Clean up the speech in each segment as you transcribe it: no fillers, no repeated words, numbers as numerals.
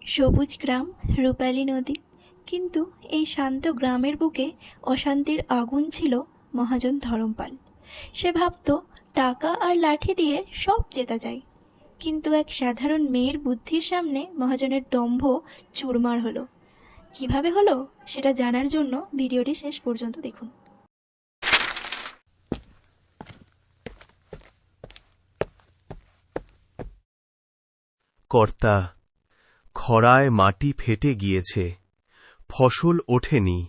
সবুজ গ্রাম, রূপালী নদী। কিন্তু এই শান্ত গ্রামের বুকে অশান্তির আগুন ছিল মহাজন ধরমপাল। সে ভাবত টাকা আর লাঠি দিয়ে সব জেতা যায়। কিন্তু এক সাধারণ মেয়ের বুদ্ধির সামনে মহাজনের দম্ভ চুরমার হলো। কিভাবে হলো সেটা জানার জন্য ভিডিওটি শেষ পর্যন্ত দেখুন। কর্তা, খরায় মাটি ফেটে গিয়েছে, ফসল ওঠেনি।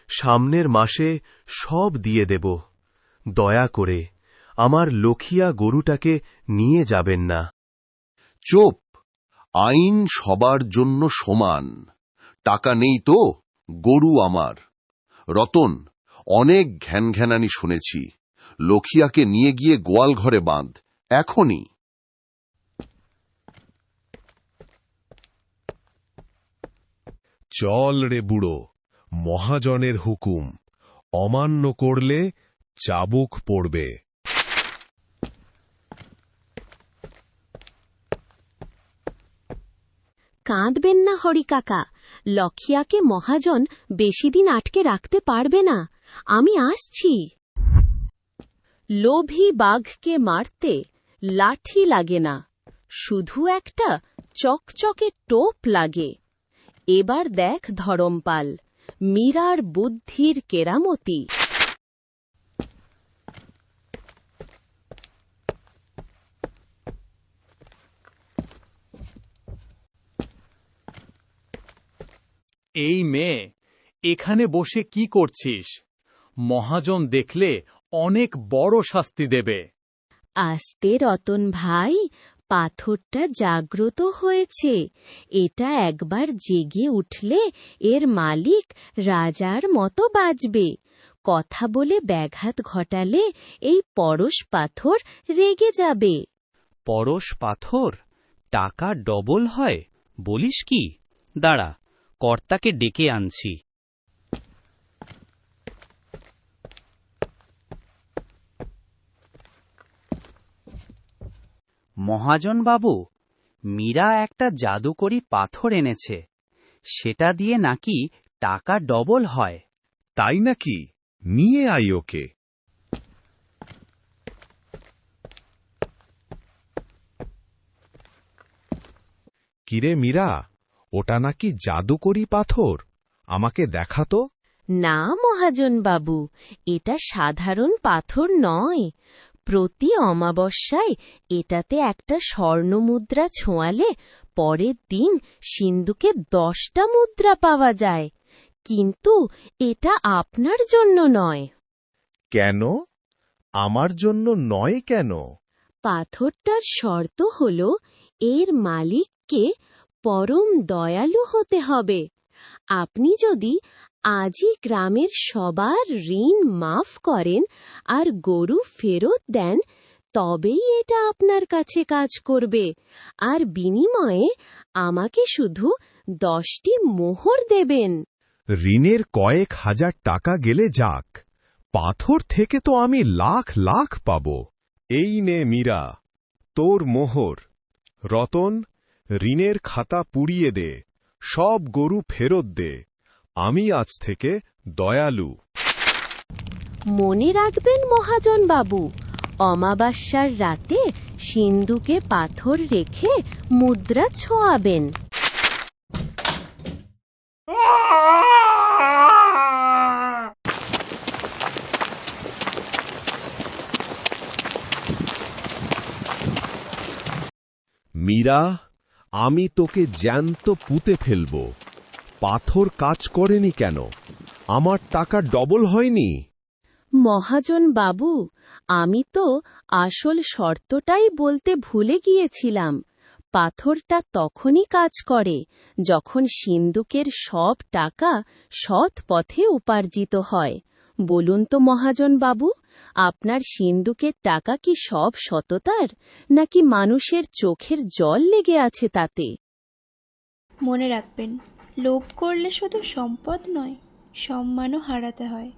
সামনের মাসে সব দিয়ে দেব। দয়া করে আমার লখিয়া গরুটাকে নিয়ে যাবেন না। চুপ! আইন সবার জন্য সমান। টাকা নেই তো গরু আমার। রতন, অনেক ঘ্যানঘ্যানানি শুনেছি। লখিয়াকে নিয়ে গিয়ে গোয়াল ঘরে বাঁধ, এখনই। চল রে বুড়ো, মহাজনের হুকুম অমান্য করলে চাবুক পড়বে। কাঁদবেন না হরি কাকা, লখিয়াকে মহাজন বেশিদিন আটকে রাখতে পারবে না। আমি আসছি। লোভী বাঘকে মারতে লাঠি লাগে না, শুধু একটা চকচকে টোপ লাগে। এবার দেখ ধরমপাল, মীরার বুদ্ধির কেরামতি। এই মেয়ে, এখানে বসে কি করছিস? মহাজন দেখলে অনেক বড় শাস্তি দেবে। আস্তে রতন ভাই, পাথরটা জাগ্রত হয়েছে। এটা একবার জেগে উঠলে এর মালিক রাজার মতো বাজবে। কথা বলে ব্যাঘাত ঘটালে এই পরশ পাথর রেগে যাবে। পরশ পাথর টাকা ডবল হয় বলিস কি? দাঁড়া, কর্তাকে ডেকে আনছি। মহাজন বাবু, মীরা একটা জাদুকরি পাথর এনেছে। সেটা দিয়ে নাকি টাকা ডবল হয়। তাই নাকি? নিয়ে আই ওকে। কিরে মীরা, ওটা নাকি জাদুকরি পাথর? আমাকে দেখাতো। না মহাজন বাবু, এটা সাধারণ পাথর নয়। প্রতি অমাবস্যায় এটাতে একটা স্বর্ণমুদ্রা ছোঁয়ালে পরের দিন সিন্ধুকে 10টা মুদ্রা পাওয়া যায়। কিন্তু এটা আপনার জন্য নয়। কেন? আমার জন্য নয় কেন? পাথরটার শর্ত হল এর মালিককে পরম দয়ালু হতে হবে। আপনি যদি আজই গ্রামের সবার ঋণ মাফ করেন আর গরু ফেরত দেন, তবেই এটা আপনার কাছে কাজ করবে। আর বিনিময়ে আমাকে শুধু 10টি মোহর দেবেন। ঋণের কয়েক হাজার টাকা গেলে যাক, পাথর থেকে তো আমি লাখ লাখ পাব। এই নে মীরা, তোর মোহর। রতন, ঋণের খাতা পুড়িয়ে দে, সব গরু ফেরত দে। আমি আজ থেকে দয়ালু। মনে রাখবেন মহাজন বাবু, অমাবস্যার রাতে সিন্ধুকে পাথর রেখে মুদ্রা ছোঁয়াবেন। মীরা, আমি তোকে জ্যান্ত পুঁতে ফেলব। পাথর কাজ করেনি কেন? আমার টাকা ডবল হয়নি? মহাজন বাবু, আমি তো আসল শর্তটাই বলতে ভুলে গিয়েছিলাম। পাথরটা তখনই কাজ করে যখন সিন্ধুকের সব টাকা সৎ পথে উপার্জিত হয়। বলুন তো মহাজন বাবু, আপনার সিন্ধুকের টাকা কি সব সততার, নাকি মানুষের চোখের জল লেগে আছে তাতে? মনে রাখবেন, লোভ করলে শুধু সম্পদ নয়, সম্মানও হারাতে হয়।